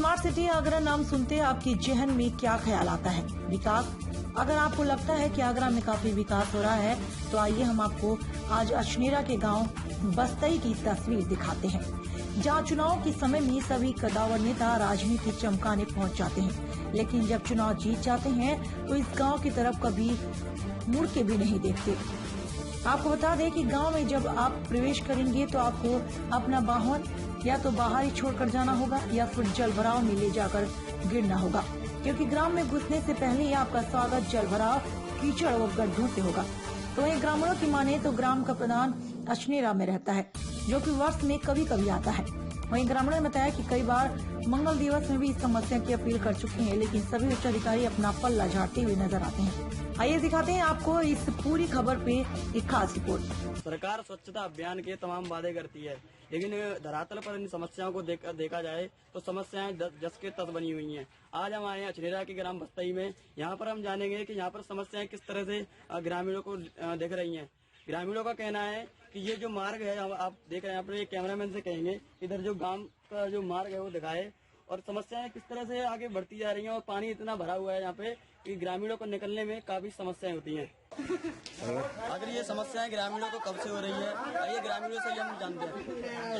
Smart city Agra नाम सुनते आपके जहन में क्या ख्याल आता है? विकास। अगर आपको लगता है कि आगरा में काफी विकास हो रहा है तो आइए हम आपको आज अछनेरा के गांव बस्तई की तस्वीर दिखाते हैं, जहां चुनाव के समय में सभी कदावर नेता राजनीति चमकाने पहुंच जाते हैं, लेकिन जब चुनाव जीत जाते हैं तो इस गांव की तरफ कभी मुड़ के भी नहीं देखते। आपको बता दें कि गांव में जब आप प्रवेश करेंगे तो आपको अपना वाहन या तो बाहर ही छोड़कर जाना होगा या फिर जल भराव में ले जाकर गिरना होगा, क्योंकि ग्राम में घुसने से पहले ही आपका स्वागत जल भराव, कीचड़ और गड्ढों से होगा। तो वहीं ग्रामीणों की माने तो ग्राम का प्रधान अछनेरा में रहता है, जो कि वर्ष में कभी कभी आता है। वहीं ग्रामीणों ने बताया कि कई बार मंगल दिवस में भी इस समस्या की अपील कर चुके हैं, लेकिन सभी उच्च अधिकारी अपना पल्ला झाड़ते हुए नजर आते हैं। आइए दिखाते हैं आपको इस पूरी खबर पे एक खास रिपोर्ट। सरकार स्वच्छता अभियान के तमाम वादे करती है, लेकिन धरातल पर इन समस्याओं को देखा जाए तो समस्याएं जस के तस बनी हुई हैं। आज हम आए हैं अछनेरा के ग्राम बस्तई में। यहाँ पर हम जानेंगे कि यहाँ पर समस्याएं किस तरह से ग्रामीणों को देख रही हैं। ग्रामीणों का कहना है कि ये जो मार्ग है, आप देख रहे हैं, यहाँ पर कैमरामैन से कहेंगे इधर जो गांव का जो मार्ग है वो दिखाए, और समस्याएं किस तरह से आगे बढ़ती जा रही हैं, और पानी इतना भरा हुआ है यहाँ पे कि ग्रामीणों को निकलने में काफी समस्याएं होती हैं। अगर ये समस्याएं ग्रामीणों को कब से हो रही है, ये ग्रामीणों से हम जानते हैं।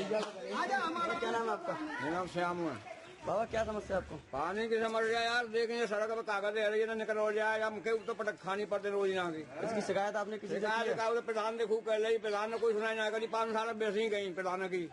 क्या नाम है आपका? मेरा नाम श्याम है। बाबा, क्या समस्या आपको? पानी की समस्या यार, देखेंगे सड़क पर कागज रह रही है ना, निकल हो जाए, हमके तो पटक खानी पड़ते रोज यहाँ की। इसकी शिकायत आपने किसी से की है? प्रधान ने खूब कर ली, प्रधान ने कोई सुनाई नहीं करी। 5 साल बेसी गई प्रधान की,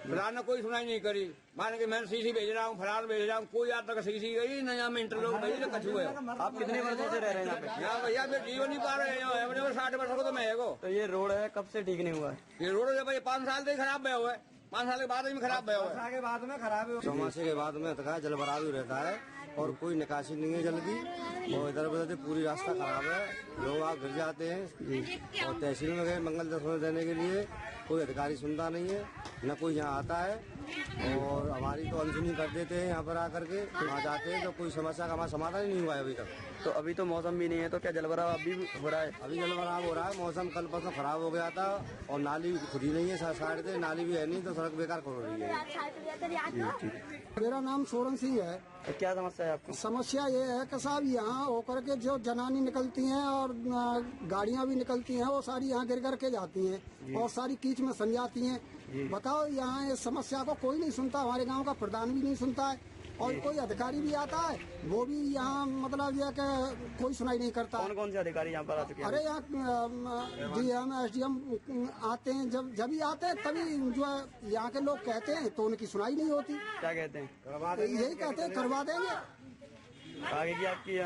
प्रधान ने कोई सुनाई नहीं करी। मान के मैं सीसी भेज रहा हूँ, फरार भेज रहा हूँ, कोई आज तक सीसी गई न, यहाँ में इंटरलोक भेजी तो कछू है। आप कितने वर्षों से रह रहे हैं यहाँ पे? यहाँ भैया फिर जीवन नहीं पा रहे हैं, अपने 60 वर्ष को तो मैं है। तो ये रोड है, कब से ठीक नहीं हुआ है? ये रोड है भाई 5 साल से खराब हुआ है। 5 साल के बाद में खराब हुआ है। के बाद में खराब है। चौमासे के बाद में तक जल भराव ही रहता है और कोई निकासी नहीं है जल की, और इधर उधर पूरी रास्ता खराब है, लोग आग गिर जाते हैं। और तहसील में गए मंगल दर्शन देने के लिए, कोई अधिकारी सुनता नहीं है, न कोई यहाँ आता है, और हमारी तो अनसुनी कर देते हैं। यहाँ पर आकर के वहाँ जाते हैं तो कोई समस्या का हमारा समाधान ही नहीं हुआ है अभी तक। तो अभी तो मौसम भी नहीं है, तो क्या जल भराव अभी हो रहा है? अभी जल भराव हो रहा है। मौसम कल परसों खराब हो गया था और नाली खुदी नहीं है, साइड से नाली भी है नहीं, तो सड़क बेकार हो रही है। मेरा नाम सोरन सिंह है। तो क्या समस्या है आपको? समस्या ये है कि साहब यहाँ होकर के जो जनानी निकलती हैं और गाड़ियाँ भी निकलती हैं, वो सारी यहाँ गिर के जाती हैं और सारी कीच में सन जाती हैं। बताओ, यहाँ इस समस्या को कोई नहीं सुनता। हमारे गांव का प्रधान भी नहीं सुनता है, और कोई अधिकारी भी आता है वो भी यहाँ मतलब ये कि कोई सुनाई नहीं करता। कौन कौन से अधिकारी यहाँ पर आ चुके हैं? अरे यहाँ DM SDM आते हैं, जब भी आते हैं तभी जो है यहाँ के लोग कहते हैं तो उनकी सुनाई नहीं होती। क्या कहते हैं? तो यही कहते हैं करवा देंगे। आगे की आपकी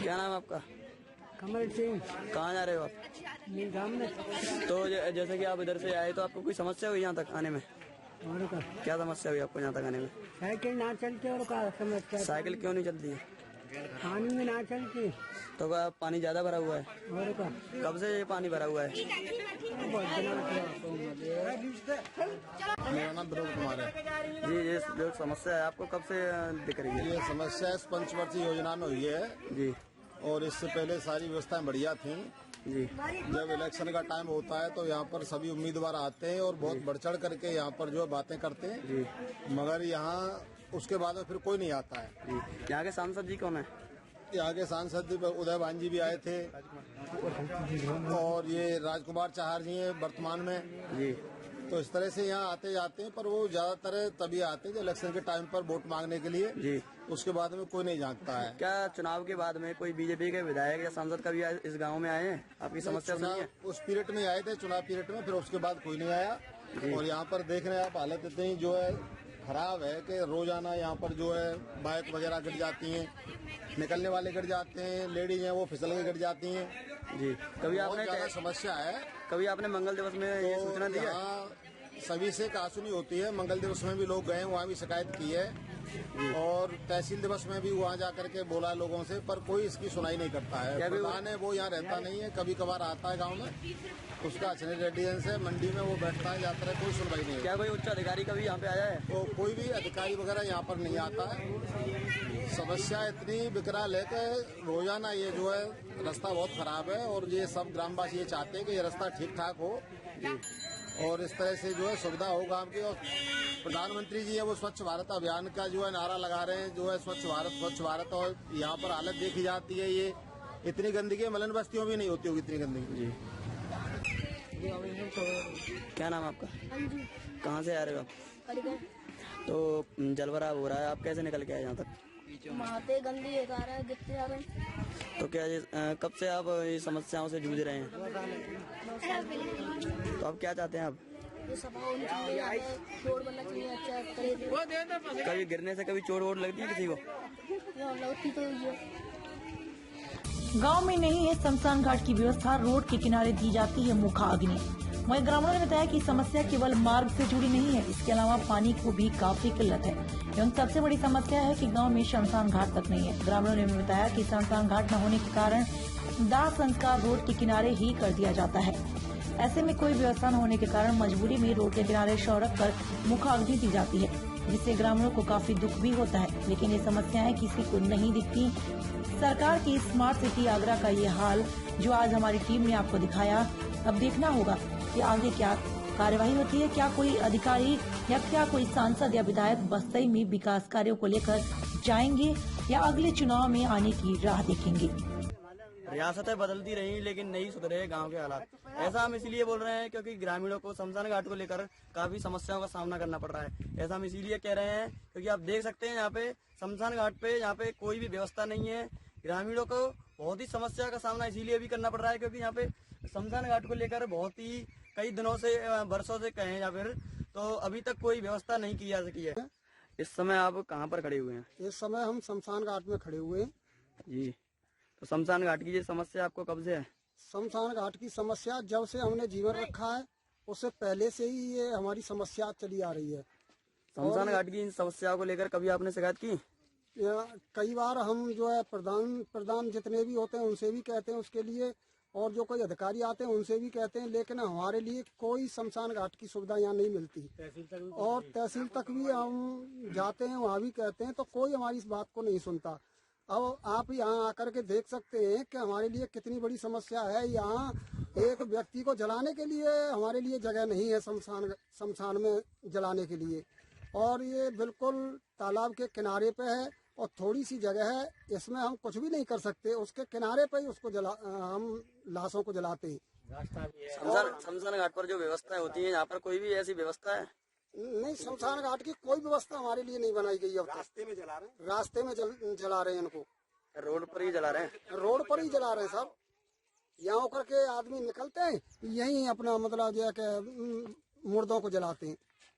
क्या नाम है आपका? कमल सिंह। कहाँ जा रहे हो आप? तो जैसे कि आप इधर से आए तो आपको कोई समस्या हुई यहाँ तक आने में? और क्या समस्या हुई आपको यहाँ तक आने में? साइकिल ना चलती और क्या समस्या? साइकिल क्यों नहीं चलती है? पानी में ना चलती। तो क्या पानी ज्यादा भरा हुआ है? और क्या? कब से ये पानी भरा हुआ है? मेरा नाम विनोद कुमार है जी। ये जो समस्या है आपको कब से दिख रही है? ये समस्या इस पंचवर्षीय योजना में हुई है जी, और इससे पहले सारी व्यवस्थाएं बढ़िया थी जी। जब इलेक्शन का टाइम होता है तो यहाँ पर सभी उम्मीदवार आते हैं और बहुत बढ़ चढ़ करके यहाँ पर जो बातें करते हैं जी, मगर यहाँ उसके बाद में फिर कोई नहीं आता है जी। यहाँ के सांसद जी कौन है? यहाँ के सांसद उदय भान जी भी आए थे, और ये राजकुमार चाहर जी हैं वर्तमान में जी। तो इस तरह से यहाँ आते जाते हैं, पर वो ज्यादातर तभी आते हैं इलेक्शन के टाइम पर वोट मांगने के लिए जी। उसके बाद में कोई नहीं जानता है। क्या चुनाव के बाद में कोई बीजेपी के विधायक या सांसद कभी इस गांव में आए हैं? आपकी समस्या सुनी है? उस पीरियड में आए थे, चुनाव पीरियड में, फिर उसके बाद कोई नहीं आया। और यहाँ पर देख रहे हैं आप, हालत इतनी जो है खराब है कि रोजाना यहाँ पर जो है बाइक वगैरह गिर जाती हैं, निकलने वाले गिर जाते हैं, लेडीज हैं वो फिसल के गिर जाती हैं जी। कभी आपने ज्यादा समस्या है। कभी आपने मंगल दिवस में ये सूचना दी है? सभी से कासुनी होती है। मंगल दिवस में भी लोग गए, वहाँ भी शिकायत की है, और तहसील दिवस में भी वहाँ जाकर के बोला लोगों से, पर कोई इसकी सुनाई नहीं करता है। प्रधान है वो यहाँ रहता नहीं है, कभी कभार आता है गांव में, उसका अछनेर रेडिडेंस है, मंडी में वो बैठता है, जाता है, कोई सुनवाई नहीं है। क्या कोई उच्च अधिकारी कभी यहाँ पे आया है? तो कोई भी अधिकारी वगैरह यहाँ पर नहीं आता है। समस्या इतनी विकराल है कि रोजाना ये जो है रास्ता बहुत खराब है, और ये सब ग्रामवासी ये चाहते हैं कि ये रास्ता ठीक ठाक हो और इस तरह से जो है सुविधा हो गाँव की। और प्रधानमंत्री जी है वो स्वच्छ भारत अभियान का जो है नारा लगा रहे हैं, जो है स्वच्छ भारत। और यहाँ पर हालत देखी जाती है, ये इतनी गंदगी मलिन बस्तियों में नहीं होती होगी इतनी गंदगी। जी क्या नाम है आपका? कहाँ से आ रहे हो आप? तो जल भराव हो रहा है, आप कैसे निकल के आए यहाँ तक? माते गंदी आ रहा है, गिरते जा रहे हैं। तो क्या ये कब से आप ये समस्याओं से जूझ रहे हैं? तो आप क्या चाहते हैं आप? ये सफा होनी चाहिए, यहाँ पे रोड बनना चाहिए अच्छा करे। कभी गिरने से कभी चोट वोट लगती है किसी को? लगती तो ये गांव में नहीं है शमशान घाट की व्यवस्था, रोड के किनारे दी जाती है मुखाग्नि। वहीं ग्रामीणों ने बताया कि समस्या केवल मार्ग से जुड़ी नहीं है, इसके अलावा पानी को भी काफी किल्लत है एवं सबसे बड़ी समस्या है कि गांव में शमशान घाट तक नहीं है। ग्रामीणों ने बताया कि शमशान घाट न होने के कारण दाह संस्कार रोड के किनारे ही कर दिया जाता है। ऐसे में कोई व्यवस्था न होने के कारण मजबूरी में रोड के किनारे शव रख कर मुखाग्नि दी जाती है, जिससे ग्रामीणों को काफी दुख भी होता है। लेकिन ये समस्याएं किसी को नहीं दिखती। सरकार की स्मार्ट सिटी आगरा का ये हाल जो आज हमारी टीम ने आपको दिखाया, अब देखना होगा कि आगे क्या कार्यवाही होती है। क्या कोई अधिकारी या क्या कोई सांसद या विधायक बस्तई में विकास कार्यों को लेकर जाएंगे या अगले चुनाव में आने की राह देखेंगे। रियासतें बदलती रही लेकिन नहीं सुधरे गांव के हालात। ऐसा हम इसलिए बोल रहे हैं क्योंकि ग्रामीणों को शमशान घाट को लेकर काफी समस्याओं का सामना करना पड़ रहा है। ऐसा हम इसीलिए कह रहे हैं क्योंकि आप देख सकते हैं यहाँ पे शमशान घाट पे यहाँ पे कोई भी व्यवस्था नहीं है। ग्रामीणों को बहुत ही समस्या का सामना इसीलिए भी करना पड़ रहा है क्योंकि यहाँ पे शमशान घाट को लेकर बहुत ही कई दिनों से वर्षों से कहें या फिर तो अभी तक कोई व्यवस्था नहीं की जा सकी है। इस समय आप कहाँ पर खड़े हुए हैं? इस समय हम शमशान घाट में खड़े हुए हैं जी। तो शमशान घाट की ये समस्या आपको कब से है? शमशान घाट की समस्या जब से हमने जीवन रखा है उससे पहले से ही ये हमारी समस्या चली आ रही है। शमशान घाट की इन समस्याओं को लेकर कभी आपने शिकायत की? कई बार हम जो है प्रधान जितने भी होते हैं उनसे भी कहते हैं उसके लिए, और जो कोई अधिकारी आते हैं उनसे भी कहते हैं, लेकिन हमारे लिए कोई शमशान घाट की सुविधा यहाँ नहीं मिलती। और तहसील तक भी हम जाते हैं, वहाँ भी कहते हैं, तो कोई हमारी इस बात को नहीं सुनता। अब आप यहाँ आकर के देख सकते हैं कि हमारे लिए कितनी बड़ी समस्या है। यहाँ एक व्यक्ति को जलाने के लिए हमारे लिए जगह नहीं है शमशान में जलाने के लिए, और ये बिल्कुल तालाब के किनारे पे है और थोड़ी सी जगह है, इसमें हम कुछ भी नहीं कर सकते। उसके किनारे पे ही उसको हम लाशों को जलाते हैं। शमशान घाट पर जो व्यवस्थाएं होती है यहाँ पर कोई भी ऐसी व्यवस्था है नहीं? शमशान घाट की कोई व्यवस्था हमारे लिए नहीं बनाई गई। अब रास्ते में जला रहे हैं, रास्ते में जला रहे हैं इनको, रोड पर ही जला रहे हैं। रोड पर ही जला रहे हैं सब। यहाँ होकर के आदमी निकलते हैं, यही अपना मतलब जो है कि मुर्दों को जलाते हैं।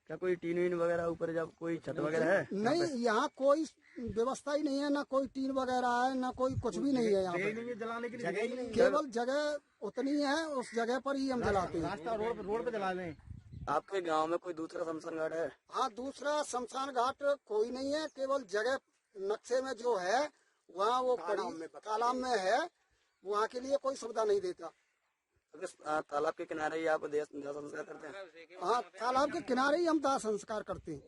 क्या कोई टीन वीन वगैरह ऊपर जब कोई छत वगैरह है? नहीं, यहाँ कोई व्यवस्था ही नहीं है, ना कोई टीन वगैरह है, ना कोई कुछ भी नहीं है यहाँ पे। जलाने के लिए केवल जगह उतनी है, उस जगह पर ही हम जलाते हैं। रोड पे जला लें। आपके गांव में कोई दूसरा शमशान घाट है? हाँ, दूसरा शमशान घाट कोई नहीं है, केवल जगह नक्शे में जो है वहाँ वो तालाब में है, वहाँ के लिए कोई सुविधा नहीं देता। तालाब के किनारे ही आप दाह संस्कार करते हैं? हाँ, तालाब के किनारे ही हम दाह संस्कार करते हैं।